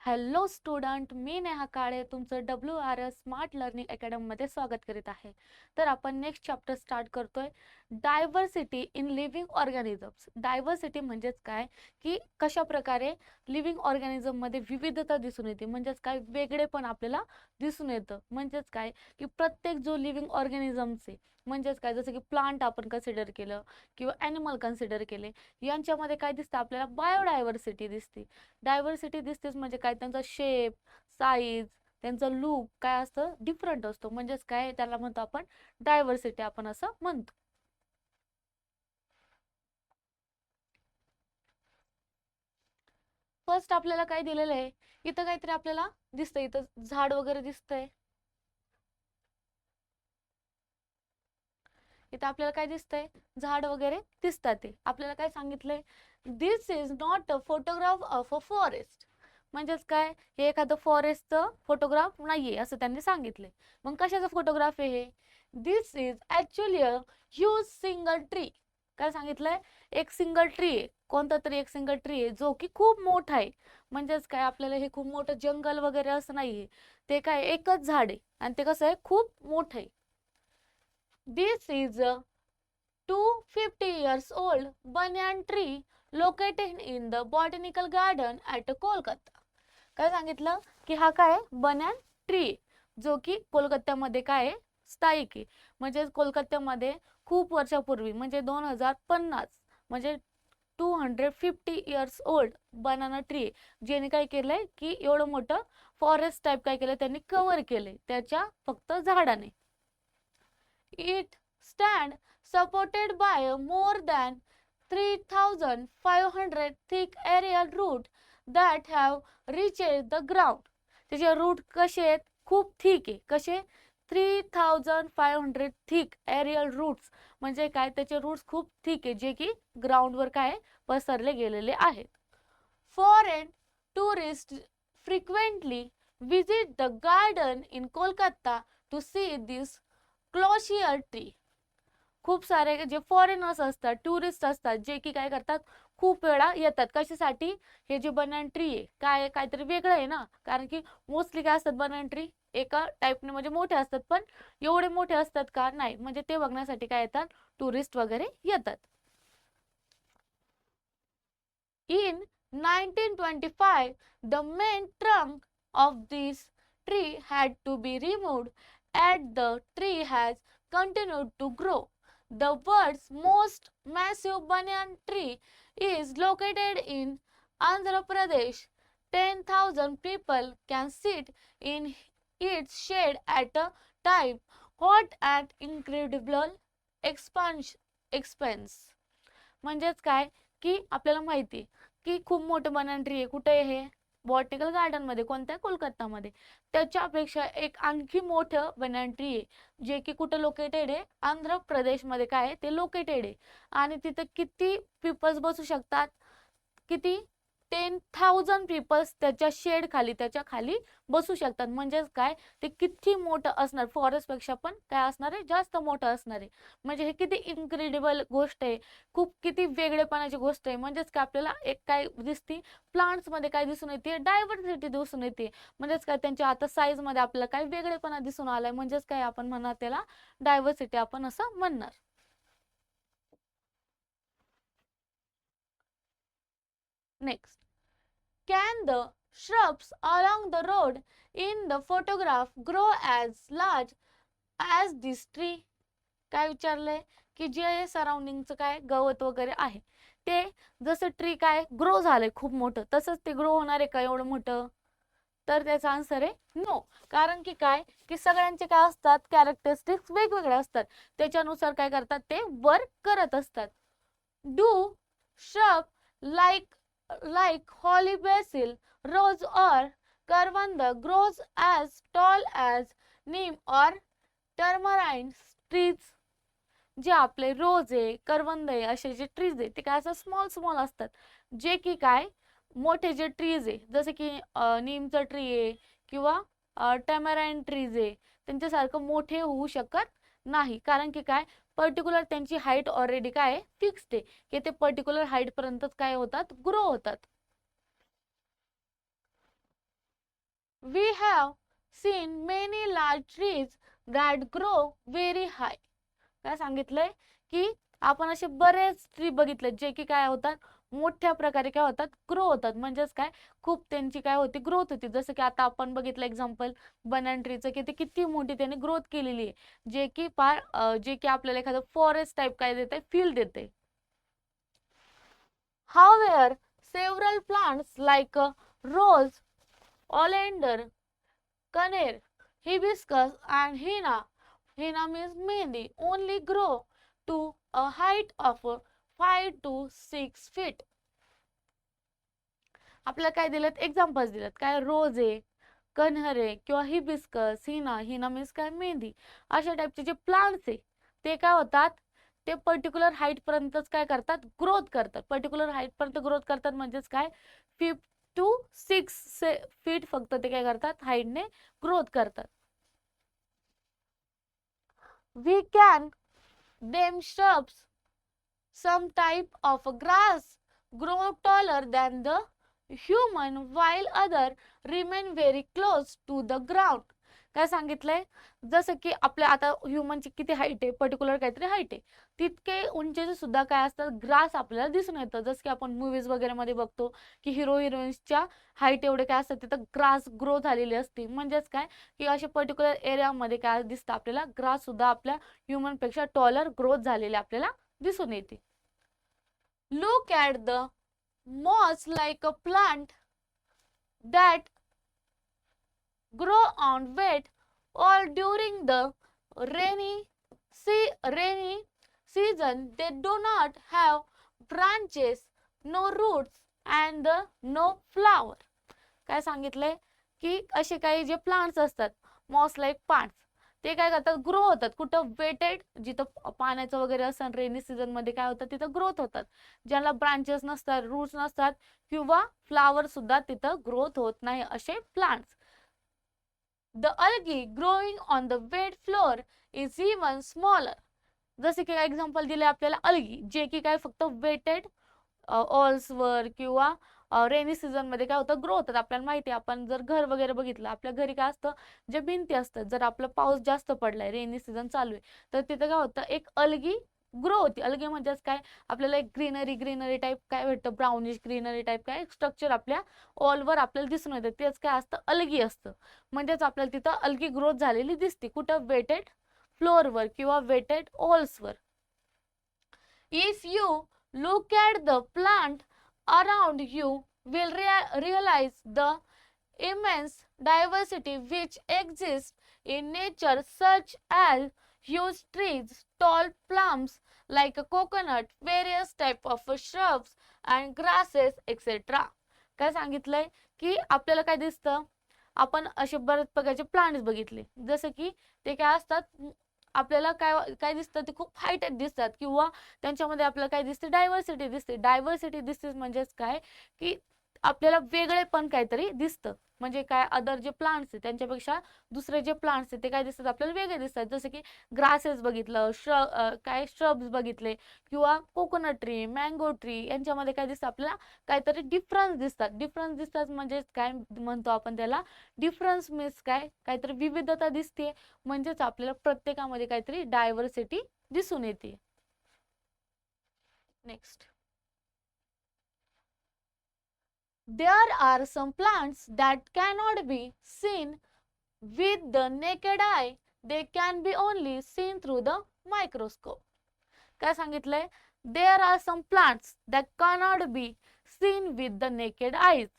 Hello student, मी नेहा काळे तुमचं WRS smart learning अकॅडमीमध्ये स्वागत करीत आहे. तर आपण नेक्स्ट चॅप्टर स्टार्ट करतोय, diversity in living organisms. Diversity म्हणजेच काय की कशा प्रकारे लिव्हिंग ऑर्गॅनिझममध्ये विविधता दिसून येते, म्हणजेच काय वेगळेपण आपल्याला दिसून येतं. म्हणजेच काय की प्रत्येक जो लिव्हिंग ऑर्गॅनिझम्स आहे, म्हणजेच काय जसं की प्लांट आपण कन्सिडर केलं किंवा ॲनिमल कन्सिडर केले, यांच्यामध्ये काय दिसतं आपल्याला बायोडायव्हर्सिटी दिसते. डायव्हर्सिटी दिसतेच म्हणजे काय त्यांचा शेप, साईज, त्यांचा लुक काय असतं डिफरंट असतो. म्हणजेच काय त्याला म्हणतो आपण डायव्हर्सिटी आपण असं म्हणतो. फर्स्ट आपल्याला काय दिलेलं आहे, इथं काहीतरी आपल्याला दिसतंय, इथं झाड वगैरे दिसतंय. इथं आपल्याला काय दिसतंय, झाड वगैरे दिसतात. ते आपल्याला काय सांगितलंय, this is not a photograph of a forest. म्हणजेच काय, हे एखादं फॉरेस्टचं फोटोग्राफ नाहीये असं त्यांनी सांगितलंय. मग कशाचा फोटोग्राफ आहे हे, this is actually a huge single tree. काय सांगितलंय, एक सिंगल ट्री आहे, कोणता तरी एक सिंगल ट्री आहे जो की खूप मोठा आहे. म्हणजेच काय आपल्याला हे खूप मोठं जंगल वगैरे असं नाहीये, ते काय एकच झाड आहे आणि ते कसं आहे खूप मोठं आहे. दिस is a 250 years old banyan tree located in the botanical garden at Kolkata. काय सांगितलं की हा काय बन्यान ट्री, जो की कोलकात्यामध्ये काय स्थायिक आहे. म्हणजे कोलकात्यामध्ये खूप वर्षापूर्वी म्हणजे 2050 म्हणजे 250 years old बनाना ट्री, ज्याने काय केलंय की एवढं मोठं फॉरेस्ट टाइप काय केलं त्यांनी कव्हर केलंय त्याच्या फक्त झाडाने. It stand supported by a more than 3,500 thick aerial root that have reached the ground. त्याचे रूट कसे आहेत, खूप थिक आहे. कसे, 3,500 थिक एरियल रूट्स. म्हणजे काय, त्याचे रूट्स खूप थिक आहे जे की ग्राउंडवर काय पसरले गेलेले आहेत. Foreign tourists frequently visit the garden in Kolkata to see this closer tree. खूप सारे जे फॉरेनर्स असतात, टुरिस्ट असतात, जे की काय करतात खूप वेळा येतात कशासाठी, हे जे बनाना ट्री आहे काय काहीतरी वेगळं आहे ना, कारण की मोस्टली काय असतात बनाना ट्री एका टाईपने म्हणजे मोठे असतात, पण एवढे मोठे असतात का नाही, म्हणजे ते बघण्यासाठी काय येतात टुरिस्ट वगैरे येतात. In 1925, the main trunk of this tree had to be removed as the tree has continued to grow. The world's most massive banyan tree is located in Andhra Pradesh. 10,000 people can sit in its shade at a time. What an incredible expense. म्हणजेच काय की आपल्याला माहिती की खूप मोठं banana tree आहे, कुठे आहे हे, बॉटनिकल गार्डन मध्ये, कोणत्या, कोलकातामध्ये. त्याच्यापेक्षा एक आणखी मोठं बनाना ट्री आहे जे की कुठं लोकेटेड आहे, आंध्र प्रदेशमध्ये काय आहे ते लोकेटेड आहे. आणि तिथं किती पीपल्स बसू शकतात, किती, 10,000 पीपल्स त्याच्या शेड खाली, त्याच्या खाली बसू शकतात. म्हणजेच काय, ते किती मोठं असणार, फॉरेस्ट पेक्षा पण काय असणार आहे, जास्त मोठं असणार आहे. म्हणजे हे किती इनक्रेडिबल गोष्ट आहे, खूप किती वेगळेपणाची गोष्ट आहे. म्हणजेच काय आपल्याला एक काय दिसते, प्लांट्स मध्ये काय दिसून येते, डायव्हर्सिटी दिसून येते. म्हणजेच काय त्यांच्या आता साईज मध्ये आपल्याला काय वेगळेपणा दिसून आलाय. म्हणजेच काय आपण म्हणणार त्याला डायव्हर्सिटी आपण असं म्हणणार. Next, can the shrubs along the road in the photograph grow as large as this tree? काय विचारलंय की जे सराउंडिंगचं काय गवत वगैरे आहे ते जसं ट्री काय ग्रो झालंय खूप मोठं, तसंच ते ग्रो होणार आहे का एवढं मोठं, तर त्याचा आन्सर आहे नो. कारण की काय की सगळ्यांचे काय असतात कॅरेक्टरिस्टिक्स वेगवेगळे असतात, त्याच्यानुसार काय करतात ते वर्क करत असतात. Do shrub like holly, basil, rose or carvanda grows as tall as neem or tamarind trees? जे आपले रोज आहे, करवंद आहे, असे जे ट्रीज आहे ते काय असं स्मॉल स्मॉल असतात, जे की काय मोठे जे ट्रीज आहे जसे की नीमचं ट्री आहे किंवा टॅमराईन ट्रीज आहे, त्यांच्यासारखं मोठे होऊ शकत नाही. कारण की काय, पर्टिक्युलर त्यांची हाईट ऑलरेडी काय फिक्स्ड आहे की ते पर्टिक्युलर हाईट पर्यंतच काय होतात, ग्रो होतात. We have seen many large trees that grow very high. काय सांगितलंय की आपण असे बरेच ट्री बघितले जे की काय होतात, मोठ्या प्रकारे काय होतात, ग्रो होतात. म्हणजेच काय, खूप त्यांची काय होती, ग्रोथ होती. जसं की आता आपण बघितलं एक्झाम्पल बनन ट्रीचं, की ते किती मोठी त्यांनी ग्रोथ केलेली आहे, जे की जे की आपल्याला एखादं फॉरेस्ट टाईप काय देते, फील देते. However, several plants like rose, oleander, kaner, hibiscus, and henna means mehndi, only grow to a height of 5 to 6 feet. आपल्याला काय दिलेत, एक्झाम्पल्स दिलेत. काय, रोज आहे, कन्हर आहे किंवा हिबिस्कस, हिना मीन्स काय, मेहंदी. अशा टाईपचे जे प्लांट्स आहे ते काय होतात, ते पर्टिक्युलर हाईट पर्यंतच काय करतात, ग्रोथ करतात. पर्टिक्युलर हाईट पर्यंत ग्रोथ करतात म्हणजेच काय, 5 to 6 फीट फक्त ते काय करतात, हाईटने ग्रोथ करतात. We can name shrubs. Some type of grass grow taller than the human while other remain very close to the ground. काय सांगितलंय, जसं की आपल्या आता ह्युमनची किती हाईट आहे, पर्टिक्युलर काहीतरी हाईट आहे, तितके उंचीचे सुद्धा काय असतात, ग्रास आपल्याला दिसून येतं. जसं की आपण मूवीज वगैरे मध्ये बघतो की हिरो हिरोईन्सच्या हाईट एवढे काय असतात, तिथं ग्रास ग्रो झालेली असते. म्हणजेच काय, की अशा पर्टिक्युलर एरियामध्ये काय दिसतं, आपल्याला ग्रास सुद्धा आपल्या ह्युमन पेक्षा टॉलर ग्रोथ झालेले आपल्याला दिसून येते. Look at the moss like a plant that grow on wet or during the rainy season. They do not have branches, no roots and no flower. काय सांगितलंय की असे काही जे प्लांट्स असतात, मॉस लाईक प्लांट्स, ते काय करतात, ग्रो होतात कुठं, वेटेड, जिथं पाण्याचं वगैरे असं रेनी सीझन मध्ये काय होतं, तिथं ग्रोथ होतात. ज्याला ब्रांचेस नसतात, रूट्स नसतात किंवा फ्लावर सुद्धा तिथं ग्रोथ होत नाही, असे plants. The algae growing on the wet floor is even smaller. जसे की एक्झाम्पल दिले आपल्याला अल्गी, जे की काय फक्त वेटेड ऑल्सवर किंवा रेनी सीझन मध्ये काय होतं, ग्रो होतात. आपल्याला माहिती आहे, आपण जर घर वगैरे बघितलं, आपल्या घरी काय असतं, जे भिंती असतात, जर आपला पाऊस जास्त पडलाय, रेनी सीझन चालू आहे, तर तिथं काय होतं, एक अलगी ग्रो होती. अलगी म्हणजेच काय, आपल्याला एक ग्रीनरी टाईप काय भेटतं, ब्राउनिश ग्रीनरी टाईप काय स्ट्रक्चर आपल्या ऑलवर आपल्याला दिसून येतं, तेच काय असतं, अलगी असतं. म्हणजेच आपल्याला तिथं अलगी ग्रोथ झालेली दिसते, कुठं, वेटेड फ्लोअरवर किंवा weighted ऑल्सवर. If you look at the plant around you, will realize the immense diversity which exists in nature, such as huge trees, tall plums like a coconut, various type of shrubs and grasses, etc. काय सांगितलंय की आपल्याला काय दिसतं, आपण असे बरेच प्रकारचे प्लांट्स बघितले, जसं की ते काय असतात, आपल्याला काय काय दिसतं, ते खूप हायटेड दिसतात किंवा त्यांच्यामध्ये आपल्याला काय दिसते, डायव्हर्सिटी दिसते. डायव्हर्सिटी दिसते म्हणजेच काय, की आपल्याला वेगळे पण काहीतरी दिसतं. म्हणजे काय, अदर जे प्लांट्स आहेत त्यांच्यापेक्षा दुसरे जे प्लांट्स आहेत ते काय दिसतात, आपल्याला वेगळे दिसतात. जसं की ग्रासेस बघितलं, काय श्रब्स बघितले किंवा कोकोनट ट्री, मँगो ट्री, यांच्यामध्ये काय दिसतं, आपल्याला काहीतरी डिफरन्स दिसतात. डिफरन्स दिसतात म्हणजे काय म्हणतो आपण त्याला, डिफरन्स मीन्स काय, काहीतरी विविधता दिसते, म्हणजेच आपल्याला प्रत्येकामध्ये काहीतरी डायव्हर्सिटी दिसून येते. Next, there are some plants that cannot be seen with the naked eye. They can be only seen through the microscope. काय सांगितलंय, there are some plants that cannot be seen with the naked eyes.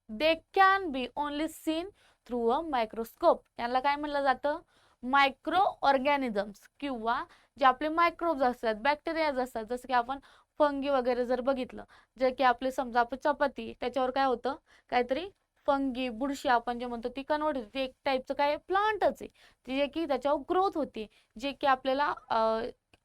They can be only seen through a microscope. याला काय म्हणलं जातं, micro organisms किंवा जे आपले microbes असतात, बॅक्टेरियाज असतात. जसं की आपण फंगी वगैरे जर बघितलं, जे की आपले समजा आपण चपाती, त्याच्यावर काय होतं, काहीतरी फंगी, बुरशी आपण जे म्हणतो, ती कन्वर्ट होते, एक टाईपचं काय प्लांटच आहे, जे की त्याच्यावर ग्रोथ होते, जे की आपल्याला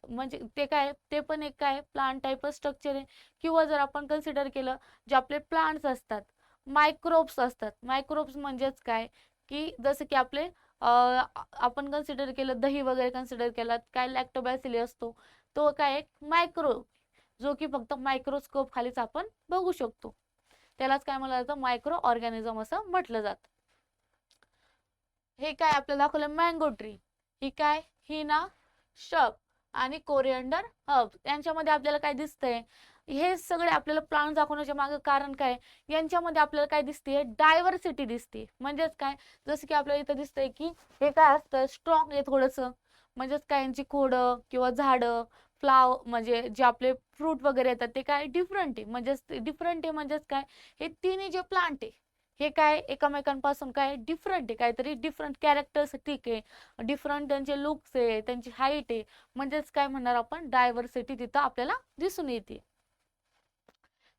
म्हणजे ते काय, ते पण एक काय प्लांट टाईप स्ट्रक्चर आहे. किंवा जर आपण कन्सिडर केलं, जे आपले प्लांट्स असतात, मायक्रोब्स असतात. मायक्रोब्स म्हणजेच काय, की जसं की आपले आपण कन्सिडर केलं, दही वगैरे कन्सिडर केलं, काय लॅक्टोबॅसिली असतो, तो काय एक मायक्रो, जो की फक्त मायक्रोस्कोप खालीच आपण बघू शकतो. त्यालाच काय म्हणलं जातं, मायक्रो ऑर्गॅनिझम असं म्हटलं जातं. हे काय आपल्याला दाखवलं मँगो ट्री, ही काय, ही ना श्रब आणि कोरिअंडर हर्ब, यांच्यामध्ये आपल्याला काय दिसतंय, हे सगळे आपल्याला प्लांट दाखवण्याच्या मागे कारण काय, यांच्यामध्ये आपल्याला काय दिसते, डायव्हर्सिटी दिसते. म्हणजेच काय, जसं की आपल्याला इथं दिसतंय की हे काय असतं, स्ट्रॉंग आहे थोडंसं, म्हणजेच काय यांची खोडं किंवा झाडं, म्हणजे जे आपले फ्रूट वगैरे येतात ते काय डिफरंट आहे. म्हणजेच डिफरंट आहे म्हणजेच काय, हे तिन्ही जे प्लांट आहे हे काय एकमेकांपासून काय डिफरंट आहे, काहीतरी डिफरंट कॅरेक्टर्स ठीक आहे, डिफरंट त्यांचे लुक्स आहे, त्यांची हाईट आहे. म्हणजेच काय म्हणणार आपण, डायव्हर्सिटी तिथं आपल्याला दिसून येते.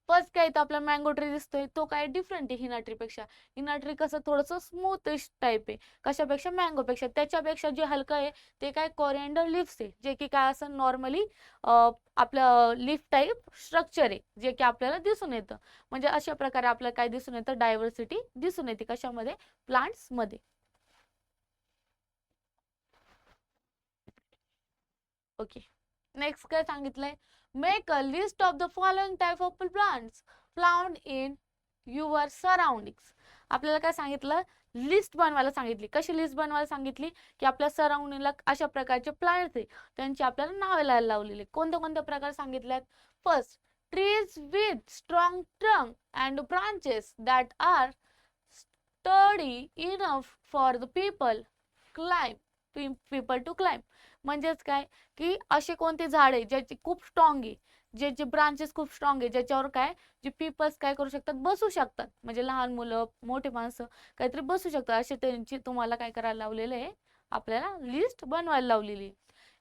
फर्स्ट काय तर आपला मँगो ट्री दिसतोय, तो काय डिफरंट आहे हिना ट्रीपेक्षा. हिना ट्री कसं थोडंसं स्मूथिश टाईप आहे, कशापेक्षा, मँगो पेक्षा. त्याच्यापेक्षा जे हलकं आहे ते काय कोरिअँडर लिव्स आहे, जे की काय असं नॉर्मली आपलं लीफ टाईप स्ट्रक्चर आहे, जे की आपल्याला दिसून येतं. म्हणजे अशा प्रकारे आपल्याला काय दिसून येतं, डायव्हर्सिटी दिसून येते कशामध्ये, प्लांट्स मध्ये. ओके, नेक्स्ट काय सांगितलंय, make a list of the following type of plants found in your surroundings. आपल्याला काय सांगितलं, लिस्ट बनवायला सांगितली. कशी लिस्ट बनवायला सांगितली, की आपल्या सराउंडिंगला अशा प्रकारचे प्लांट्स आहे त्यांची आपल्याला नावे लिहायला लावलेली. कोणत्या कोणत्या प्रकार सांगितल्यात, first trees with strong trunk and branches that are sturdy enough for the people to climb. म्हणजेच काय, की असे कोणते झाड आहे ज्याची खूप स्ट्रॉंग आहे, ज्याचे ब्रांचेस खूप स्ट्रॉंग आहे, ज्याच्यावर काय जे पीपल्स काय करू शकतात, बसू शकतात. म्हणजे लहान मुलं मोठे माणसं काहीतरी बसू शकतात, असे त्यांची तुम्हाला काय करायला लावलेलं आहे, आपल्याला लिस्ट बनवायला लावलेली.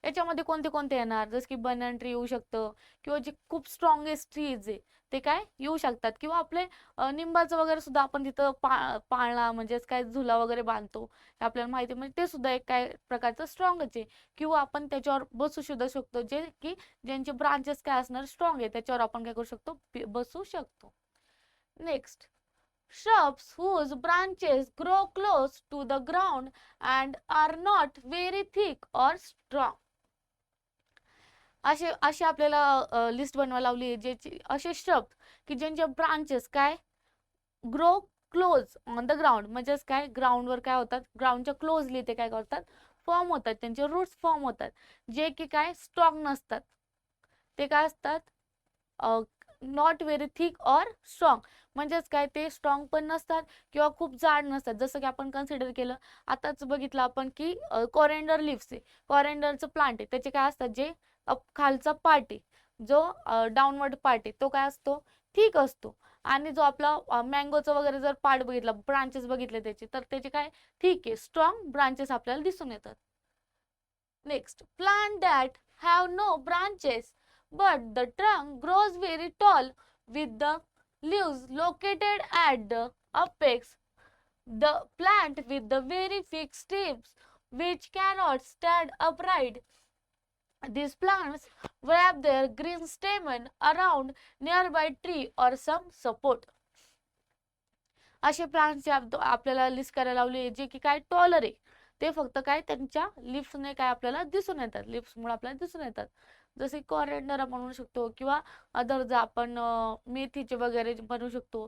याच्यामध्ये कोणते कोणते येणार, जसं की बनन ट्री येऊ शकतं, किंवा जे खूप स्ट्रॉंगेस्ट ट्रीज आहे ते काय येऊ शकतात, किंवा आपले निंबाचं वगैरे सुद्धा आपण तिथं पाळणा म्हणजेच काय झुला वगैरे बांधतो, आपल्याला माहिती, म्हणजे ते सुद्धा एक काय प्रकारचं स्ट्रॉंगच आहे. किंवा आपण त्याच्यावर बसू सुद्धा शकतो, जे की ज्यांचे ब्रांचेस काय असणार स्ट्रॉंग आहे, त्याच्यावर आपण काय करू शकतो, बसू शकतो. Next, shrubs whose branches grow close to the ground and are not very thick or strong. असे असे आपल्याला लिस्ट बनवायला लावली, ज्याची असे श्रब की ज्यांचे ब्रांचेस काय grow close on the ground, म्हणजेच काय ग्राउंडवर काय होतात, ग्राउंडच्या क्लोजली ते काय करतात, फॉर्म होतात, त्यांचे रूट्स फॉर्म होतात, जे की काय स्ट्रॉंग नसतात. ते काय असतात, not very thick or strong, म्हणजेच काय ते स्ट्रॉंग पण नसतात किंवा खूप जाड नसतात. जसं की आपण कन्सिडर केलं आताच बघितलं आपण की कोरिअँडर लिव्स आहे, कोरिअँडरचं प्लांट आहे, त्याचे काय असतात, जे खालचा पार्ट आहे, जो डाऊनवर्ड पार्ट आहे, तो काय असतो, थिक असतो. आणि जो आपला मँगोचं वगैरे जर पार्ट बघितला, ब्रांचेस बघितले त्याचे, तर त्याचे काय ठीक आहे, स्ट्रॉंग ब्रांचेस आपल्याला दिसून येतात. Next, plant that have no branches but the trunk grows very tall with the leaves located at the apex. The plant with the very fixed stems which cannot stand upright. These plants wrap their green stamen around nearby tree or some support. असे plants आपल्याला list करायला लावले, जे की काय taller आहे, ते फक्त काय त्यांच्या लिफ्सने काय आपल्याला दिसून येतात, लिफ्समुळे आपल्याला दिसून येतात. जसे कॉरिअँडर म्हणू शकतो, किंवा अदर जर आपण मेथीचे वगैरे म्हणू शकतो,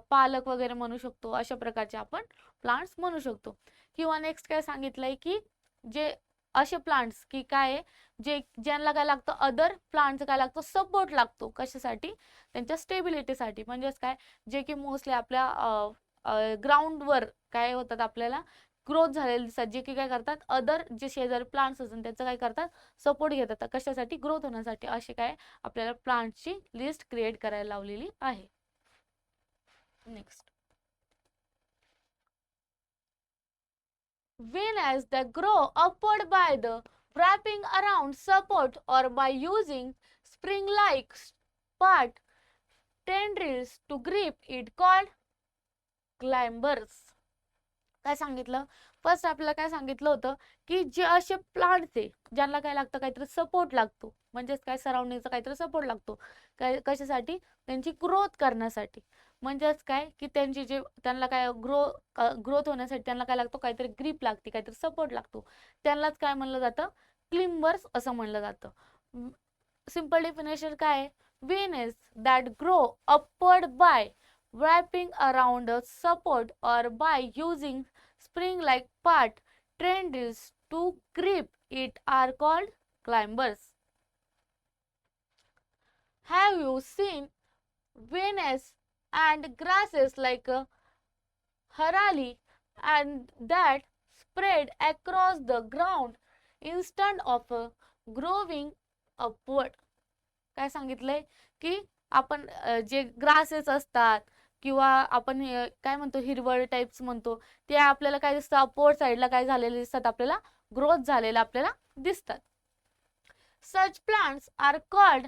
पालक वगैरे म्हणू शकतो, अशा प्रकारचे आपण प्लांट्स म्हणू शकतो. किंवा नेक्स्ट काय सांगितलंय, की जे असे प्लांट्स की काय जे ज्यांना काय लागतं, अदर प्लांट्स काय लागतं, सपोर्ट लागतो, कशासाठी, त्यांच्या स्टेबिलिटीसाठी. म्हणजेच काय, जे की मोस्टली आपल्या ग्राउंडवर काय होतात, आपल्याला ग्रोथ झालेले दिसतात, जे की काय करतात, अदर जे शेजारी प्लांट्स असतात त्याचं काय करतात, सपोर्ट घेतात, कशासाठी, ग्रोथ होण्यासाठी. असे काय आपल्याला प्लांट्सची लिस्ट क्रिएट करायला लावलेली आहे. Next, when as they grow upward by the wrapping around support or by using spring-like part tendrils to grip it called climbers. काय सांगितलं, फर्स्ट आपल्याला काय सांगितलं होतं, की जे असे प्लांट्स आहे ज्यांना काय लागतं, काहीतरी सपोर्ट लागतो, म्हणजेच काय सराउंडिंगचा काहीतरी सपोर्ट लागतो, काय कशासाठी, त्यांची ग्रोथ करण्यासाठी. म्हणजेच काय, की त्यांची जे त्यांना काय ग्रोथ होण्यासाठी त्यांना काय लागतो, काहीतरी ग्रीप लागते, काहीतरी सपोर्ट लागतो, त्यांनाच काय म्हणलं जातं, क्लिंबर्स असं म्हणलं जातं. सिंपल डेफिनेशन काय आहे, Venice that grow upward bye wrapping around a support or by using spring-like part tendrils to grip it are called climbers. Have you seen veins and grasses like harali and that spread across the ground instead of growing upward? काय सांगितलंय की आपण जे grasses असतात किंवा आपण काय म्हणतो हिरवळ टाइप्स म्हणतो ते आपल्याला काय दिसतं अपवर्ड साईडला काय झालेले दिसतात आपल्याला ग्रोथ झालेला आपल्याला दिसतात. Such plants are called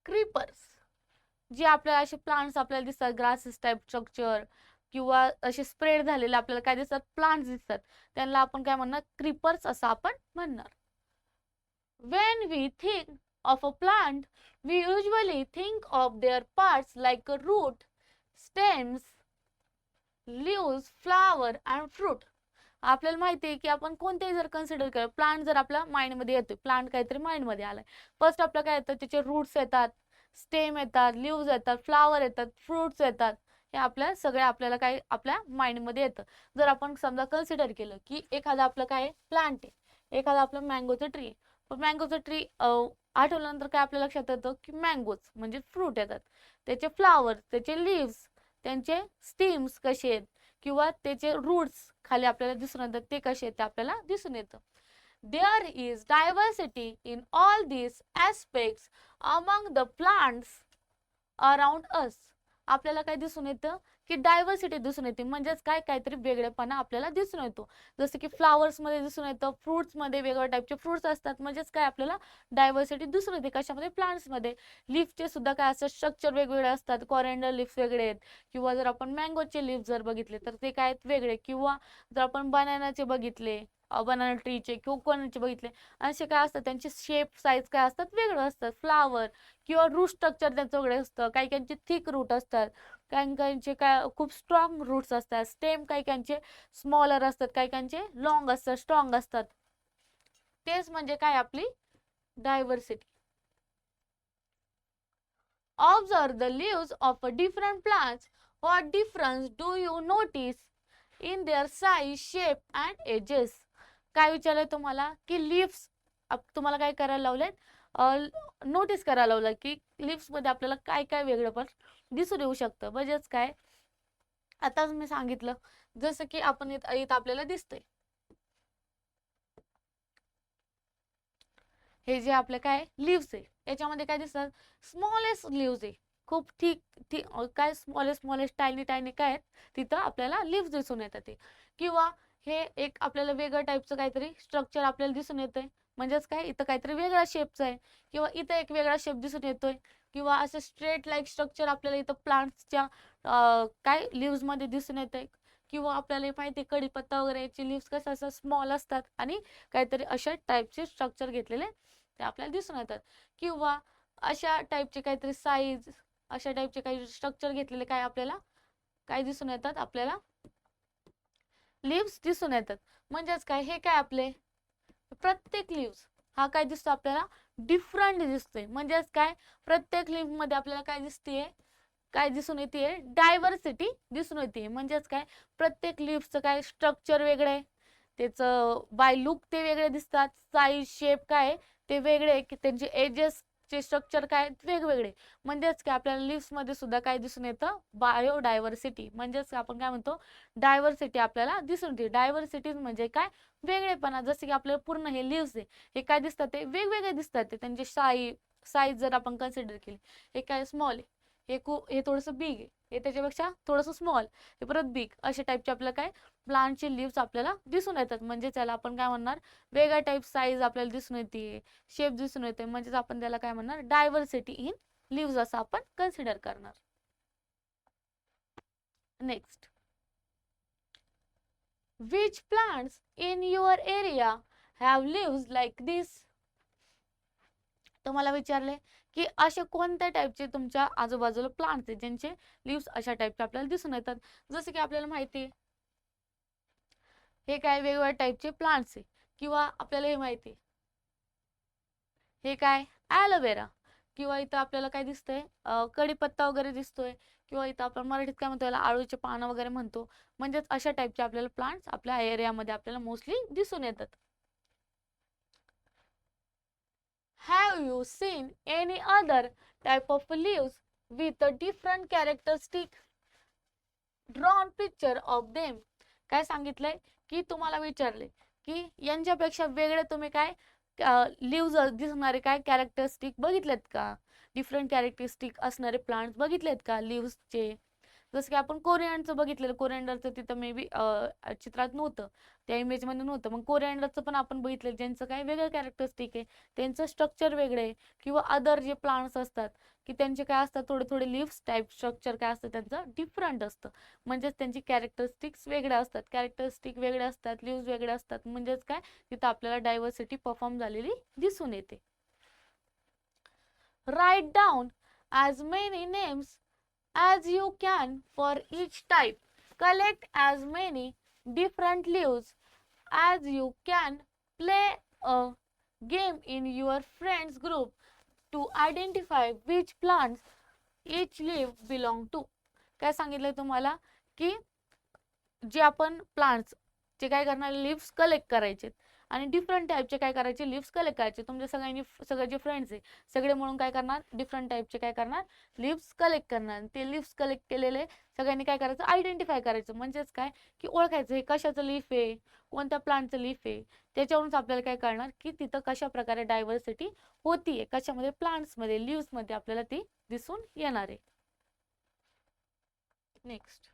creepers. जे आपल्याला असे प्लांट्स आपल्याला दिसतात ग्रासेस टाइप स्ट्रक्चर किंवा असे स्प्रेड झालेले आपल्याला काय दिसतात प्लांट्स दिसतात त्यांना आपण काय म्हणणार क्रीपर्स असं आपण म्हणणार. When we think of a plant, we usually think of their parts like a root, stems, leaves, flower and fruit. आपल्याला माहिती आहे की आपण कोणतेही जर कन्सिडर केलं प्लांट जर आपल्या माइंडमध्ये येतोय प्लांट काहीतरी माइंडमध्ये आलाय फर्स्ट आपलं काय येतं त्याचे रूट्स येतात स्टेम येतात लिव्ज येतात फ्लावर येतात फ्रुट्स येतात हे आपल्या सगळ्या आपल्याला काय आपल्या माइंडमध्ये येतं. जर आपण समजा कन्सिडर केलं की एखादा आपलं काय प्लांट आहे एखादा आपलं मँगोचं ट्री पण मँगोचं ट्री आठवल्यानंतर काय आपल्या लक्षात येतं की मँगोज म्हणजे फ्रूट येतात त्याचे फ्लावर्स त्याचे लिव्स त्यांचे स्टीम्स कसे आहेत किंवा त्याचे रूट्स खाली आपल्याला दिसून येतात ते कसे आहेत ते आपल्याला दिसून येतं. There is diversity in all these aspects among the plants around us. आपल्याला काय दिसून येतं की डायव्हर्सिटी दिसून येते म्हणजेच काय काहीतरी वेगळेपणा आपल्याला दिसून येतो जसं की फ्लावर्स मध्ये दिसून येतं फ्रुट्स मध्ये वेगवेगळ्या टाईपचे फ्रुट्स असतात म्हणजेच काय आपल्याला डायव्हर्सिटी दिसून येते कशामध्ये प्लांट्स मध्ये. लीफचे सुद्धा काय असतात स्ट्रक्चर वेगवेगळे असतात कॉरिएंडर लीफ वेगळे आहेत किंवा जर आपण मँगोचे लीफ जर बघितले तर ते काय आहेत वेगळे किंवा जर आपण बनानाचे बघितले बनाना ट्रीचे कोकोनटचे बघितले असे काय असतात त्यांचे शेप साईज काय असतात वेगळं असतात. फ्लावर किंवा रूट स्ट्रक्चर त्यांचं वेगळं असतं काही काहींचे थिक रूट असतात काही काहींचे काय खूप स्ट्रॉंग रूट्स असतात स्टेम काही काहींचे स्मॉलर असतात काही काहींचे लॉंग असतात स्ट्रॉंग असतात. तेच म्हणजे काय आपली diversity. Observe the leaves of a different plants. What difference do you notice in their size, shape and edges? काय विचारलंय तुम्हाला की लिव्स तुम्हाला काय करायला लावलेत नोटीस करायला लावलं की लिव्स मध्ये आपल्याला काय काय वेगळं पण दिसून येऊ शकतं म्हणजेच काय आताच मी सांगितलं जसं की आपण इथं आपल्याला दिसतंय हे जे आपलं काय लिव्स आहे याच्यामध्ये काय दिसतात स्मॉलेस्ट लिव्स आहे खूप ठीक काय स्मॉलेस्ट टायनी टायनी काय आहेत तिथं आपल्याला लिव्स दिसून येतात ते किंवा हे एक आपल्याला वेगळ्या टाईपचं काहीतरी स्ट्रक्चर आपल्याला दिसून येतंय म्हणजेच काय इथं काहीतरी वेगळ्या शेपचं आहे किंवा इथं एक वेगळा शेप दिसून येतोय किंवा असं स्ट्रेट लाईक स्ट्रक्चर आपल्याला इथं प्लांट्सच्या काय लिव्स मध्ये दिसून येतंय किंवा आपल्याला माहिती आहे कढीपत्ता वगैरे याचे लिव्स कसं असं स्मॉल असतात आणि काहीतरी अशा टाईपचे स्ट्रक्चर घेतलेले ते आपल्याला दिसून येतात किंवा अशा टाईपचे काहीतरी साईज अशा टाईपचे काही स्ट्रक्चर घेतलेले काय आपल्याला काय दिसून येतात आपल्याला लिव्स दिसून येतात म्हणजेच काय हे काय आपले प्रत्येक लिव्स हा काय दिसतो आपल्याला डिफरंट दिसतोय म्हणजेच काय प्रत्येक लिव्ह मध्ये आपल्याला काय दिसतेय काय दिसून येते डायव्हर्सिटी दिसून येते म्हणजेच काय प्रत्येक लिव्हचं काय स्ट्रक्चर वेगळं आहे त्याचं बाय लुक ते वेगळे दिसतात साईज शेप काय ते वेगळे की त्यांचे एजेस चे स्ट्रक्चर काय वेगवेगळे म्हणजेच काय आपल्याला लिव्स मध्ये सुद्धा काय दिसून येतं बायोडायव्हर्सिटी म्हणजेच आपण काय म्हणतो डायव्हर्सिटी आपल्याला दिसून येते. डायव्हर्सिटी म्हणजे काय वेगळेपणा जसे की आपल्याला पूर्ण हे लिव्स आहे हे काय दिसतात ते वेगवेगळे दिसतात ते त्यांचे साईज जर आपण कन्सिडर केली हे काय स्मॉल आहे हे थोडंसं बिग आहे हे त्याच्यापेक्षा थोडंसं स्मॉल हे परत बिग अशा टाईपचे आपल्याला काय प्लांटचे लिव्स आपल्याला दिसून येतात म्हणजे त्याला आपण काय म्हणणार वेगळ्या टाईप साईज आपल्याला दिसून येते शेप दिसून येते म्हणजेच आपण त्याला काय म्हणणार डायव्हर्सिटी इन लिव्स असं आपण कन्सिडर करणार. Next which plants in your area have leaves like this? तुम्हाला विचारले की असे कोणत्या टाईपचे तुमच्या आजूबाजूला प्लांट्स आहेत ज्यांचे लिव्स अशा टाईपचे आपल्याला दिसून येतात जसे की आपल्याला माहिती आहे हे काय वेगवेगळ्या टाईपचे प्लांट्स आहे किंवा आपल्याला हे माहिती आहे हे काय ॲलोवेरा किंवा इथं आपल्याला काय दिसतंय, कढीपत्ता वगैरे दिसतोय, किंवा इथं आपण मराठीत काय म्हणतो याला, आळूचे पानं वगैरे म्हणतो. म्हणजेच अशा टाईपचे आपल्याला प्लांट्स आपल्या एरियामध्ये आपल्याला मोस्टली दिसून येतात. Have you seen any other type of leaves with a different characteristic? Drawn picture of them. काय सांगितलंय की तुम्हाला विचारले की यांच्यापेक्षा वेगळे तुम्ही काय लिव्ज दिसणारे काय कॅरेक्टरिस्टिक बघितलेत का, डिफरंट कॅरेक्टरिस्टिक असणारे प्लांट्स बघितलेत का लिव्सचे. जसं की आपण कोरिअँडरचं बघितलेलं, कोरिअँडरचं तिथं मे बी चित्रात नव्हतं, त्या इमेजमध्ये नव्हतं. मग कोरिअँडरचं पण आपण बघितलं, ज्यांचं काय वेगळं कॅरेक्टरिस्टिक आहे, त्यांचं स्ट्रक्चर वेगळे आहे. किंवा अदर जे प्लांट्स असतात की त्यांचे काय असतात, थोडे थोडे लिव्स टाईप स्ट्रक्चर काय असतं त्यांचं डिफरंट असतं. म्हणजेच त्यांची कॅरेक्टरिस्टिक्स वेगळ्या असतात, कॅरेक्टरिस्टिक वेगळे असतात, लिव्स वेगळे असतात. म्हणजेच काय, तिथं आपल्याला डायव्हर्सिटी परफॉर्म झालेली दिसून येते. Write down as many names as you can for each type. Collect as many different leaves as you can. Play a game in your friends group to identify which plants each leaf belong to. काय सांगितलंय तुम्हाला की जे आपण plants जे काय करणार, lives collect करायचे आणि डिफरंट टाईपचे काय करायचे, लिव्स कलेक्ट करायचे. तुमच्या सगळ्यांनी सगळे जे फ्रेंड्स आहे सगळे म्हणून काय करणार, डिफरंट टाईपचे काय करणार, लिव्स कलेक्ट करणार. ते लिव्स कलेक्ट केलेले सगळ्यांनी काय करायचं, आयडेंटिफाय करायचं. म्हणजेच काय की ओळखायचं हे कशाचं लीफ आहे, कोणत्या प्लांटचं लीफ आहे. त्याच्यावरूनच आपल्याला काय कळणार की तिथं कशा प्रकारे डायव्हर्सिटी होतीये, कशामध्ये, प्लांट्समध्ये, लिव्समध्ये आपल्याला ती दिसून येणार आहे. Next,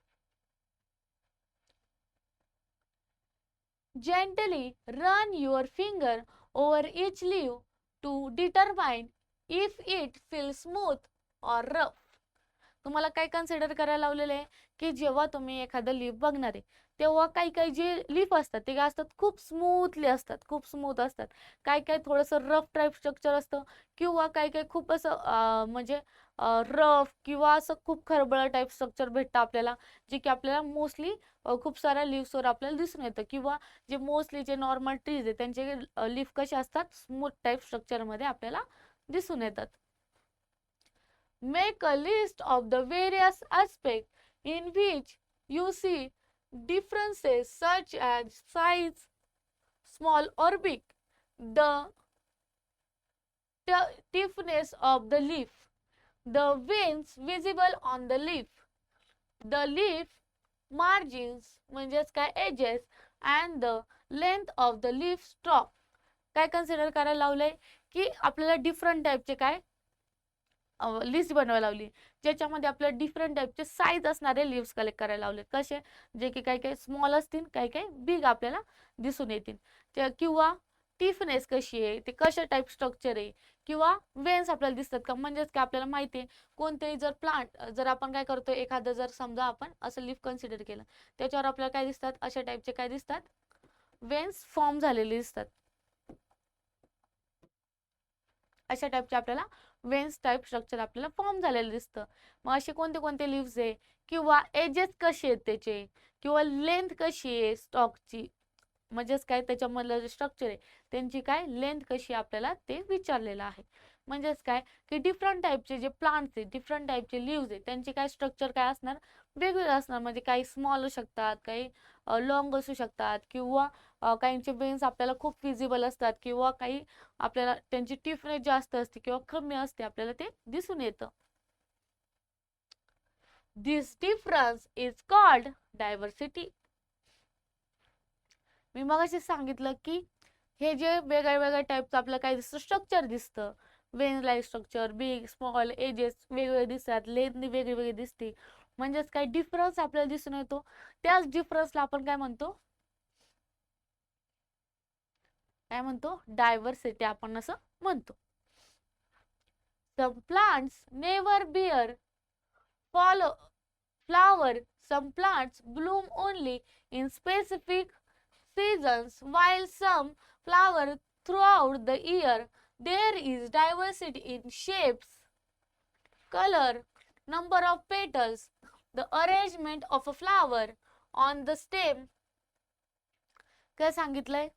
gently run your finger over each leaf to determine if it feels smooth or rough. तुम्हाला काय कन्सिडर करायला लावलेलं आहे की जेव्हा तुम्ही एखादं लीफ बघणार आहे तेव्हा काही काही जे लीफ असतात ते काय असतात, खूप स्मूथली असतात, खूप स्मूथ असतात. काय काय थोडंसं रफ टाईप स्ट्रक्चर असतं, किंवा काही काही खूप असं म्हणजे रफ किंवा असं खूप खरबळ टाईप स्ट्रक्चर भेटतं आपल्याला, जे की आपल्याला मोस्टली खूप साऱ्या लीव्सवर आपल्याला दिसून येतं. किंवा जे मोस्टली जे नॉर्मल ट्रीज आहे त्यांचे लीफ कसे असतात, स्मूथ टाईप स्ट्रक्चरमध्ये आपल्याला दिसून येतात. Make a list of the various aspects in which you see differences such as size, small or big, the stiffness of the leaf, the veins visible on the leaf, the leaf margins म्हणजेच काय edges, and the length of the leaf stalk. काय consider करायला लावलंय की आपल्याला different टाईपचे काय list बनवायला लावली, ज्याच्यामध्ये आपल्याला डिफरंट टाईपचे साईज असणारे लिव्स कलेक्ट करायला लावले. कसे, जे की काही काही स्मॉल असतील, काही काही बिग आपल्याला दिसून येतील. किंवा टिफनेस कशी आहे, ते कशा टाईप स्ट्रक्चर आहे, किंवा वेन्स आपल्याला दिसतात का. म्हणजेच काय आपल्याला माहिती आहे कोणतेही जर प्लांट जर आपण काय करतो, एखादं जर समजा आपण असं लिफ कन्सिडर केलं, त्याच्यावर आपल्याला काय दिसतात, अशा टाईपचे काय दिसतात, वेन्स फॉर्म झालेले दिसतात. अशा टाईपचे आपल्याला वेन्स टाईप स्ट्रक्चर आपल्याला फॉर्म झालेलं दिसतं. मग असे कोणते कोणते लिव्स आहे, किंवा एजेस कसे आहेत त्याचे, किंवा लेंथ कशी आहे स्टॉकची, म्हणजेच काय त्याच्यामधलं जे स्ट्रक्चर आहे त्यांची काय लेंथ कशी आपल्याला ते विचारलेलं आहे. म्हणजेच काय की डिफरंट टाईपचे जे प्लांट्स आहेत, डिफरंट टाईपचे लिव्स आहेत, त्यांचे काय स्ट्रक्चर काय असणार, वेगवेगळे असणार. म्हणजे काही स्मॉल असू शकतात, काही लॉंग असू शकतात, किंवा काहींचे वेन्स आपल्याला खूप विजिबल असतात, किंवा काही आपल्याला त्यांची टिफनेस जास्त असते किंवा कमी असते, आपल्याला ते दिसून येतं. दिस डिफरन्स इज कॉल्ड डायव्हर्सिटी. मी मगाशी सांगितलं की हे जे वेगळ्या वेगळ्या टाईपचं आपलं काय दिसतं, स्ट्रक्चर दिसतं, vein like structure, big small, edges वेगवेगळे दिसतात, लेंथ वेगळी वेगळी दिसते. म्हणजेच काय डिफरन्स आपल्याला दिसून येतो, त्याच डिफरन्सला आपण काय म्हणतो, काय म्हणतो, डायव्हर्सिटी आपण असं म्हणतो. Some plants never bear flower. Some plants bloom only in specific seasons, while some flower throughout the year. There is diversity in shapes, color, number of petals, the arrangement of a flower on the stem. काय सांगितलंय,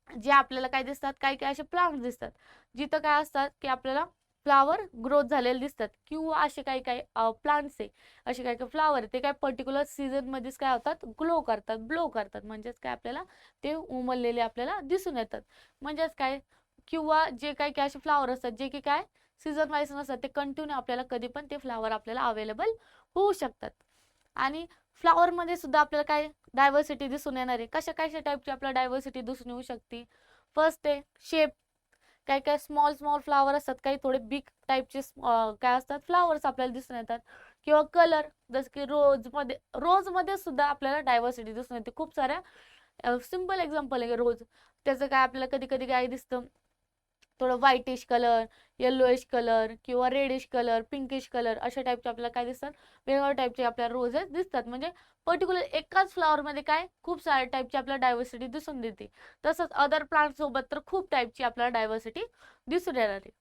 जे आपल्याला काय दिसतात, काही काही असे plants दिसतात जिथं काय असतात की आपल्याला फ्लावर ग्रोथ झालेले दिसतात, किंवा असे काही काही प्लांट्स आहे, असे काही काही फ्लावर आहे, ते काय पर्टिक्युलर सीझन मध्येच काय होतात, ब्लो करतात, म्हणजेच काय आपल्याला ते उमललेले आपल्याला दिसून येतात. म्हणजेच काय, किंवा जे काही काय असे फ्लावर असतात जे की काय सीझन वाईज नसतात, ते कंटिन्यू आपल्याला कधी पण ते फ्लावर आपल्याला अवेलेबल होऊ शकतात. आणि फ्लावर मध्ये सुद्धा आपल्याला काय डायव्हर्सिटी दिसून येणार आहे. कशा कशा टाईपची आपल्याला डायव्हर्सिटी दिसून येऊ शकते. फर्स्ट आहे शेप. काही काही स्मॉल स्मॉल फ्लावर असतात, काही थोडे बिग टाईपचे काय असतात फ्लावर्स आपल्याला दिसून येतात. किंवा कलर, जसं की रोज मध्ये सुद्धा आपल्याला डायव्हर्सिटी दिसून येते. खूप साऱ्या सिंपल एक्झाम्पल आहे रोज. त्याचं काय आपल्याला कधी कधी काय दिसतं, थोडं व्हाईटिश कलर, येल्लोइश कलर किंवा रेडिश कलर, पिंकिश कलर, अशा टाईपचे आपल्याला काय दिसतात, वेगवेगळ्या टाईपचे आपल्याला रोजेस दिसतात. म्हणजे पर्टिक्युलर एकाच फ्लॉवर मध्ये काय खूप साऱ्या टाईपची आपल्याला डायव्हर्सिटी दिसून देते. तसंच अदर प्लांट सोबत तर खूप टाईपची आपल्याला डायव्हर्सिटी दिसून येणार आहे.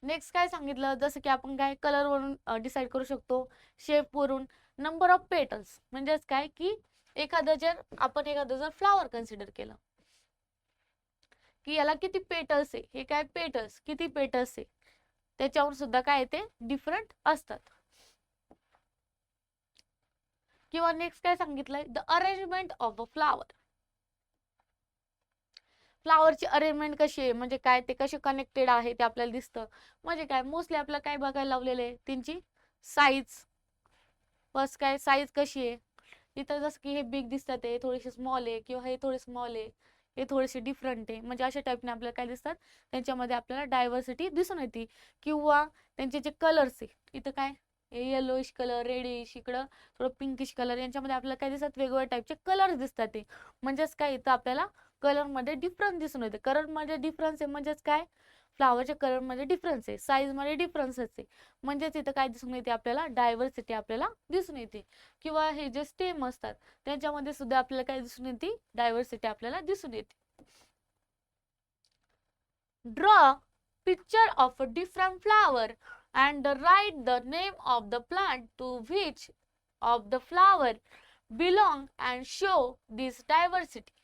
नेक्स्ट काय सांगितलं, जसं की आपण काय कलर वरून डिसाईड करू शकतो, शेप वरून, नंबर ऑफ पेटल्स, म्हणजेच काय की एखादं जर फ्लॉवर कन्सिडर केलं की याला किती पेटल्स आहे, हे काय पेटल्स किती पेटल्स आहे त्याच्यावर सुद्धा काय ते डिफरंट असतात. किंवा नेक्स्ट काय सांगितलंय, the arrangement of a flower. फ्लावरची अरेंजमेंट कशी आहे, म्हणजे काय ते कसे कनेक्टेड आहे ते आपल्याला दिसतं. म्हणजे काय मोस्टली आपल्याला काय बघायला लावलेलं आहे, त्यांची साईज. फर्स्ट काय साईज कशी आहे, इथं जसं की हे बिग दिसतात, हे थोडेसे स्मॉल आहे, किंवा हे थोडे स्मॉल आहे, हे थोडेसे डिफरंट आहे. म्हणजे अशा टाईपने आपल्याला काय दिसतात, त्यांच्यामध्ये आपल्याला डायव्हर्सिटी दिसून येते. किंवा त्यांचे जे कलर्स आहे, इथं काय येलोइश कलर, रेडिश, इकडं थोडं पिंकिश कलर, यांच्यामध्ये आपल्याला काय दिसतात, वेगवेगळ्या टाईपचे कलर्स दिसतात. ते म्हणजेच काय, इथं आपल्याला कलरमध्ये डिफरन्स दिसून येते. कलरमध्ये डिफरन्स आहे म्हणजेच काय, फ्लावरच्या कलरमध्ये डिफरन्स आहे, साईजमध्ये डिफरन्सच आहे. म्हणजेच इथं काय दिसून येते, आपल्याला डायव्हर्सिटी आपल्याला दिसून येते. किंवा हे जे स्टेम असतात त्यांच्यामध्ये सुद्धा आपल्याला काय दिसून येते, डायव्हर्सिटी आपल्याला दिसून येते. Draw picture of a different flower and write the name of the plant to which of the flower belong and show this diversity.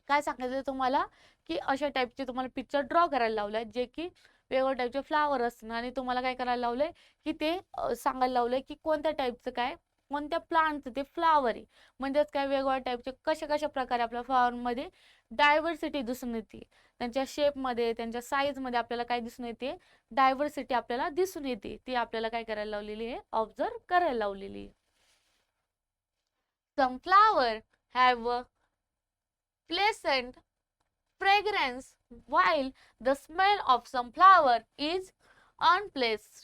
काय सांगायचं तुम्हाला, की अशा टाईपचे तुम्हाला पिक्चर ड्रॉ करायला लावलाय, जे की वेगवेगळ्या टाईपचे फ्लावर असतात, आणि तुम्हाला काय करायला लावलंय, की ते सांगायला लावलंय की कोणत्या टाईपचं काय, कोणत्या प्लांटचं ते फ्लावर आहे. म्हणजेच काय, वेगवेगळ्या टाईपचे कशा कशा प्रकारे आपल्या फ्लावरमध्ये डायव्हर्सिटी दिसून येते, त्यांच्या शेपमध्ये, त्यांच्या साईजमध्ये आपल्याला काय दिसून येते, डायव्हर्सिटी आपल्याला दिसून येते. ती आपल्याला काय करायला लावलेली आहे, ऑब्झर्व करायला लावलेली आहे. Some flower have a pleasant fragrance while the smell of some flower is unpleasant.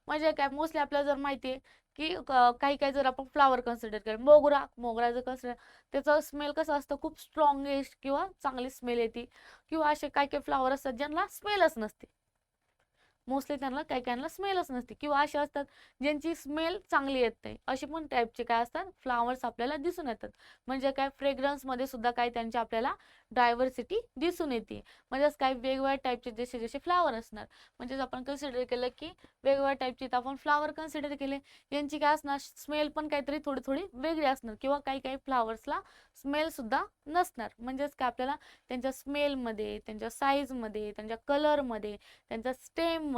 म्हणजे काय, मोस्टली आपल्याला जर माहिती आहे की काही काही जर आपण फ्लावर कन्सिडर केलं, मोगरा जर कन्सिडर, त्याचा स्मेल कसा असतं, खूप स्ट्रॉंगेस्ट किंवा चांगली स्मेल येते. किंवा असे काही काही फ्लावर असतात ज्यांना स्मेलच नसते, मोस्टली त्यांना काही काहींना स्मेलच नसते. किंवा असे असतात ज्यांची स्मेल चांगली येत नाही, असे पण टाईपचे काय असतात फ्लावर्स आपल्याला दिसून येतात. म्हणजे काय, फ्रेग्रन्स मध्ये सुद्धा काय त्यांची आपल्याला डायव्हर्सिटी दिसून येते. म्हणजेच काय, वेगवेगळ्या टाईपचे जसे जसे फ्लावर असणार, म्हणजेच आपण कन्सिडर केलं की वेगवेगळ्या टाईपचे आपण फ्लावर कन्सिडर केले, यांची काय असणार, स्मेल पण काहीतरी थोडी थोडी वेगळी असणार. किंवा काही काही फ्लावर्सला स्मेल सुद्धा नसणार. म्हणजेच काय, आपल्याला त्यांच्या स्मेलमध्ये, त्यांच्या साईजमध्ये, त्यांच्या कलरमध्ये, त्यांच्या स्टेममध्ये,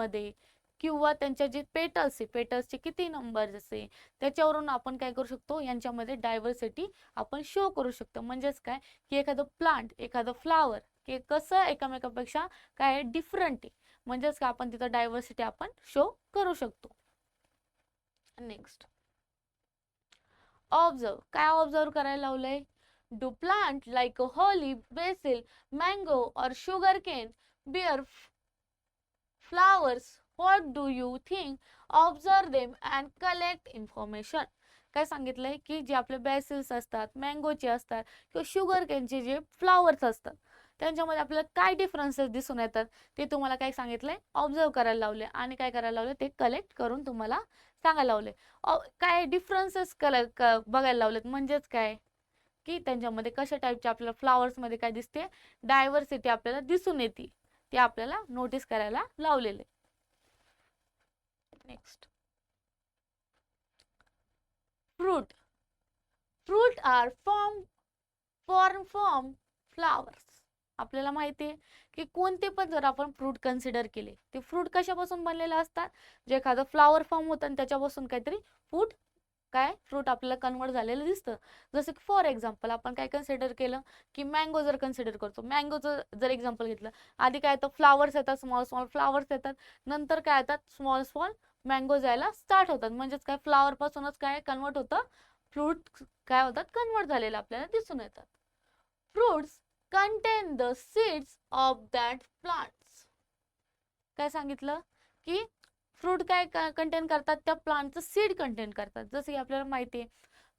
किंवा त्यांच्या जे पेटल्स आहे, पेटल्सचे किती नंबर असे, त्याच्यावरून आपण काय करू शकतो, यांच्यामध्ये डायव्हर्सिटी आपण शो करू शकतो. म्हणजेच काय, की एखादं प्लांट, एखादं फ्लावर हे कसं एकमेकापेक्षा काय डिफरंट आहे, म्हणजेच काय आपण तिथं डायव्हर्सिटी आपण शो करू शकतो. Next, observe. काय ऑब्झर्व करायला लावलंय, do plant like holy, basil, mango और sugar cane bear flowers? What do you think? Observe them and collect information. काय सांगितलंय, की जे आपले बेसिल्स असतात, मँगोचे असतात, किंवा शुगर केनचे जे फ्लावर्स असतात, त्यांच्यामध्ये आपल्याला काय डिफरन्सेस दिसून येतात ते तुम्हाला काय सांगितलंय, ऑब्झर्व करायला लावले. आणि काय करायला लावले, ते कलेक्ट करून तुम्हाला सांगायला लावले. काय डिफरन्सेस बघायला लावलेत. म्हणजेच काय, की त्यांच्यामध्ये कशा टाईपच्या आपल्याला फ्लावर्समध्ये काय दिसते, डायव्हर्सिटी आपल्याला दिसून येते, ते आपल्याला नोटीस करायला लावलेले. Next, fruit are form flowers. आपल्याला माहिती आहे की कोणते पण जर आपण फ्रूट कन्सिडर केले ते फ्रूट कशापासून बनलेले असतात, जे एखादं फ्लावर फॉर्म होतं आणि त्याच्यापासून काहीतरी फ्रूट आपल्याला कन्वर्ट झालेलं दिसतं. जसं की फॉर एक्झाम्पल आपण काय कन्सिडर केलं की मँगो जर कन्सिडर करतो, मँगोचं जर एक्झाम्पल घेतलं, आधी काय येतं फ्लावर्स येतात, स्मॉल स्मॉल फ्लावर्स येतात, नंतर काय येतात स्मॉल स्मॉल मँगोज यायला स्टार्ट होतात, म्हणजेच काय फ्लावर पासूनच काय कन्वर्ट होतं, फ्रूट काय होतात कन्वर्ट झालेलं आपल्याला दिसून येतात. Fruits content the seeds of that plants. काय सांगितलं की फ्रूट काय कंटेन करतात, त्या प्लांटचं सीड कंटेन करतात. जसं की आपल्याला माहिती आहे,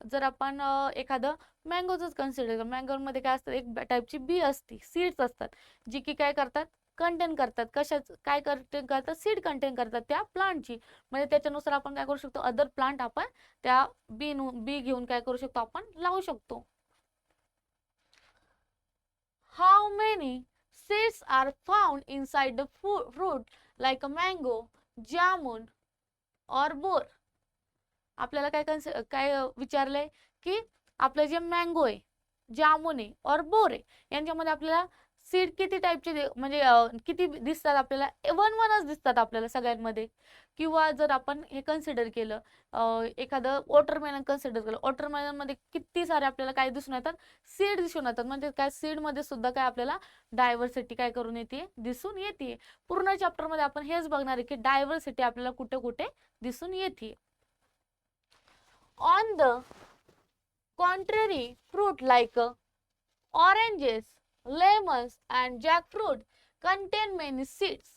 जर आपण एखादं मँगोच कन्सिडर केलं, मँगोमध्ये काय असतं, एक टाईपची बी असते, सीड्स असतात, जी की काय करतात कंटेन करतात, कशाच काय कंटेन करतात, सीड कंटेन करतात त्या प्लांटची. म्हणजे त्याच्यानुसार आपण काय करू शकतो, अदर प्लांट आपण त्या बी घेऊन काय करू शकतो, आपण लावू शकतो. How many seeds are found inside the fruit like a mango, jamun or boar? आपल्याला काय विचारलंय की आपलं जे मँगो आहे, जामुन आहे और बोर आहे, यांच्यामध्ये आपल्याला सीड किती टाईपचे म्हणजे किती दिसतात, आपल्याला वनच दिसतात आपल्याला सगळ्यांमध्ये. किंवा जर आपण हे कन्सिडर केलं, एखादं वॉटरमेलन कन्सिडर केलं, वॉटरमेलन मध्ये किती सारे आपल्याला काय दिसून येतात, सीड दिसून येतात. म्हणजे काय सीड मध्ये सुद्धा काय आपल्याला डायव्हर्सिटी काय करून येते, दिसून येते. पूर्ण चॅप्टर मध्ये आपण हेच बघणार आहे की डायव्हर्सिटी आपल्याला कुठे कुठे दिसून येते. On the contrary, fruit like oranges, lemons and jackfruit contain many seeds.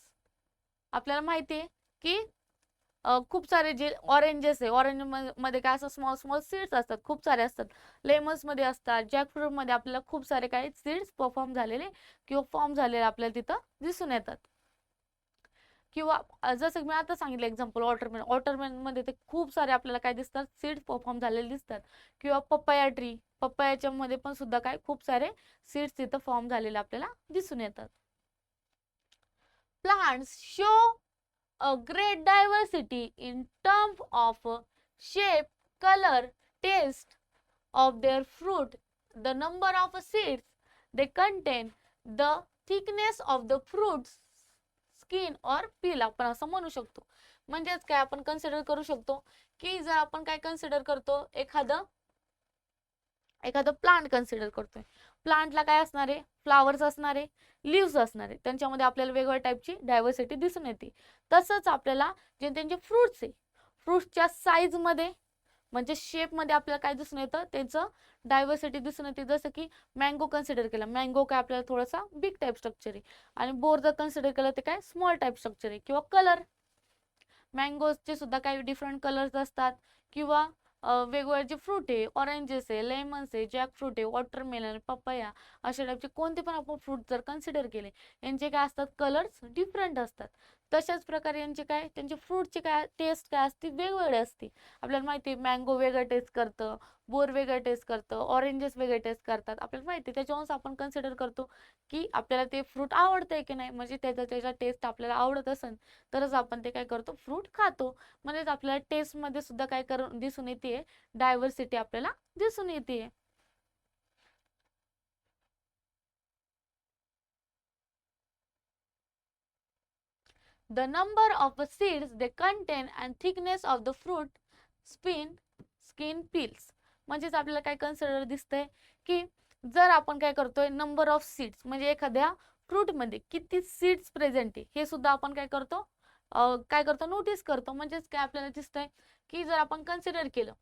आपल्याला माहिती आहे की खूप सारे जे ऑरेंजेस आहे, ऑरेंज मध्ये काय असं स्मॉल स्मॉल सीड्स असतात, खूप सारे असतात. लेमन्स मध्ये असतात, जॅकफ्रूट मध्ये आपल्याला खूप सारे काही सीड्स परफॉर्म झालेले किंवा फॉर्म झालेले आपल्याला तिथं दिसून येतात. किंवा जसं मी आता सांगितलं एक्झाम्पल वॉटरमेलन मध्ये ते खूप सारे आपल्याला काय दिसतात, सीड्स परफॉर्म झालेले दिसतात. किंवा पपया ट्री, पपयाच्या मध्ये पण सुद्धा काय खूप सारे सीड्स तिथं फॉर्म झालेले आपल्याला दिसून येतात. Plants show a great diversity in terms of shape, color, taste of their fruit, the number of seeds they contain, the thickness of the fruits skin और पील आपण असं म्हणू शकतो. म्हणजेच काय आपण कन्सिडर करू शकतो की जर आपण काय कन्सिडर करतो, एखादं प्लांट कन्सिडर करतोय, प्लांटला काय असणार आहे, फ्लावर्स असणार आहे, लिव्स असणार आहे, त्यांच्यामध्ये आपल्याला वेगवेगळ्या टाईपची डायव्हर्सिटी दिसून येते. तसंच आपल्याला जे त्यांचे फ्रुट्स आहे, फ्रुट्सच्या साईज मध्ये म्हणजे शेप मध्ये आपल्याला काय दिसून येतं, त्याचं डायव्हर्सिटी दिसून येते. जसं की मँगो कन्सिडर केला, मँगो काय आपल्याला थोडासा बिग टाईप स्ट्रक्चर आहे, आणि बोर जर कन्सिडर केलं ते काय स्मॉल टाईप स्ट्रक्चर आहे. किंवा कलर, मँगोजचे सुद्धा काही डिफरंट कलर्स असतात. किंवा वेगवेगळे जे फ्रूट आहे, ऑरेंजेस आहे, लेमन्स आहे, जॅकफ्रूट आहे, वॉटरमेलन, पपया, अशा टाईपचे कोणते पण आपण फ्रूट जर कन्सिडर केले, यांचे काय असतात, कलर्स डिफरंट असतात. तशाच प्रकारे यांचे काय, त्यांचे फ्रूटचे काय टेस्ट काय असते, वेगवेगळे असते. आपल्याला माहिती आहे मँगो वेगळं टेस्ट करतं, बोर वेगळं टेस्ट करतं, ऑरेंजेस वेगळे टेस्ट करतात, आपल्याला माहिती आहे. त्याच्यावरून आपण कन्सिडर करतो की आपल्याला ते फ्रूट आवडतंय की नाही, म्हणजे त्याचा टेस्ट आपल्याला आवडत असेल तरच आपण ते काय करतो, फ्रूट खातो. म्हणजेच आपल्याला टेस्ट मध्ये सुद्धा काय करून दिसून येते, डायव्हर्सिटी आपल्याला दिसून येते. The number of seeds they contain and thickness of the fruit skin peels. म्हणजेच आपल्याला काय कन्सिडर दिसतंय की जर आपण काय करतोय, नंबर ऑफ सीड्स म्हणजे एखाद्या फ्रूट मध्ये किती सीड्स प्रेझेंट आहे हे सुद्धा आपण काय करतो, नोटीस करतो. म्हणजेच काय आपल्याला दिसतंय की जर आपण कन्सिडर केलं,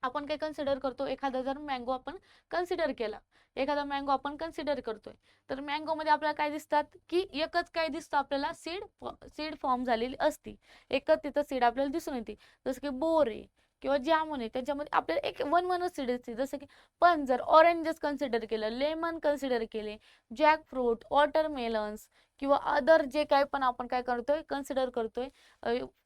आपण काय कन्सिडर करतो, एखादा जर मँगो आपण कन्सिडर केला, एखादा मँगो आपण कन्सिडर करतोय, तर मँगो मध्ये आपल्याला काय दिसतात की एकच काय दिसतं, आपल्याला सीड फॉर्म झालेली असती, एकच तिथं सीड आपल्याला दिसून येते. जसं की बोर आहे किंवा जामुन आहे, त्याच्यामध्ये आपल्याला एक वनच सीड असते. जसं की पण जर ऑरेंजेस कन्सिडर केलं, लेमन कन्सिडर केले, जॅकफ्रूट, वॉटरमेलन्स किंवा अदर जे काय पण आपण काय करतोय, कन्सिडर करतोय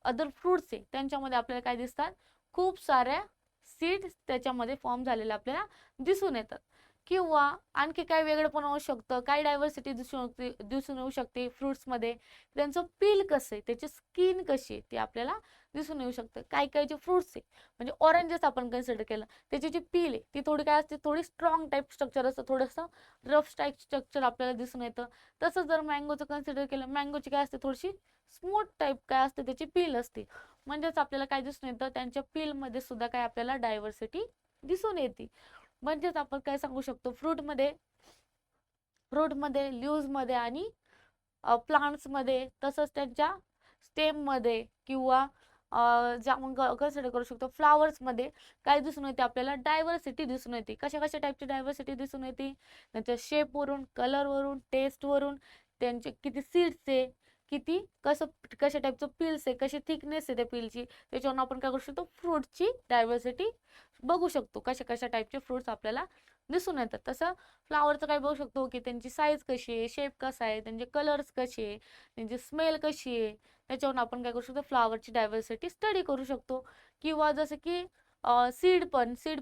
अदर फ्रुट्स आहे, त्यांच्यामध्ये आपल्याला काय दिसतात, खूप साऱ्या सीड्स त्याच्यामध्ये फॉर्म झालेले आपल्याला दिसून येतात. किंवा आणखी काय वेगळं पण होऊ शकतं, काय डायव्हर्सिटी दिसून येऊ शकते फ्रुट्समध्ये. त्यांचं पील कसं आहे, त्याची स्किन कशी आहे ते आपल्याला दिसून येऊ शकतं. काही काही जे फ्रुट्स आहे म्हणजे ऑरेंजेस आपण कन्सिडर केलं, त्याची जी पील आहे ती थोडी काय असते, थोडी स्ट्रॉंग टाईप स्ट्रक्चर असतं, थोडंसं रफ टाईप स्ट्रक्चर आपल्याला दिसून येतं. तसंच जर मँगोचं कन्सिडर केलं, मँगोची काय असते, थोडीशी स्मूथ टाईप काय असते, त्याची पील असते. म्हणजेच आपल्याला काय दिसून येतं, त्यांच्या पीलमध्ये सुद्धा काय आपल्याला डायव्हर्सिटी दिसून येते. म्हणजेच आपण काय सांगू शकतो, फ्रूटमध्ये लीव्हजमध्ये आणि प्लांट्समध्ये, तसंच त्यांच्या स्टेममध्ये किंवा जे आपण कन्सिडर करू शकतो फ्लावर्समध्ये काय दिसून येते, आपल्याला डायव्हर्सिटी दिसून येते. कशा कशा टाईपची डायव्हर्सिटी दिसून येते, त्यांच्या शेपवरून, कलरवरून, टेस्टवरून, त्यांचे किती सीड्स आहे, किती कशा टाईपचं पिल्स आहे, कशी थिकनेस आहे त्या पिलची, त्याच्यावरून आपण काय करू शकतो, फ्रूटची डायव्हर्सिटी बघू शकतो. कशा कशा टाईपचे फ्रुट्स आपल्याला दिसून येतात. तसं फ्लावरचं काय बघू शकतो की त्यांची साईज कशी आहे, शेप कसा आहे, त्यांचे कलर्स कसे आहे, त्यांची स्मेल कशी आहे, त्याच्यावरून आपण काय करू शकतो, फ्लावरची डायव्हर्सिटी स्टडी करू शकतो. किंवा जसं की सीड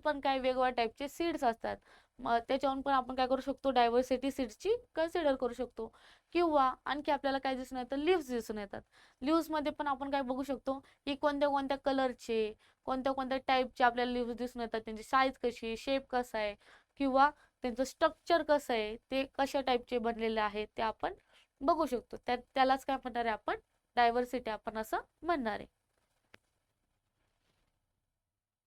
पण काय वेगवेगळ्या टाईपचे सीड्स असतात, मग त्याच्यावरून पण आपण काय करू शकतो, डायव्हर्सिटी सीड्सची कन्सिडर करू शकतो. किंवा आणखी आपल्याला काय दिसून येतं, लिव्स दिसून येतात. लिव्समध्ये पण आपण काय बघू शकतो की कोणत्या कोणत्या कलरचे, कोणत्या कोणत्या टाईपचे आपल्याला लिव्स दिसून येतात, त्यांची साईज कशी आहे, शेप कसा आहे, किंवा त्यांचं स्ट्रक्चर कसं आहे, ते कशा टाईपचे बनलेले आहेत ते आपण बघू शकतो. त्यालाच काय म्हणणार आहे आपण, डायव्हर्सिटी आपण असं म्हणणार आहे.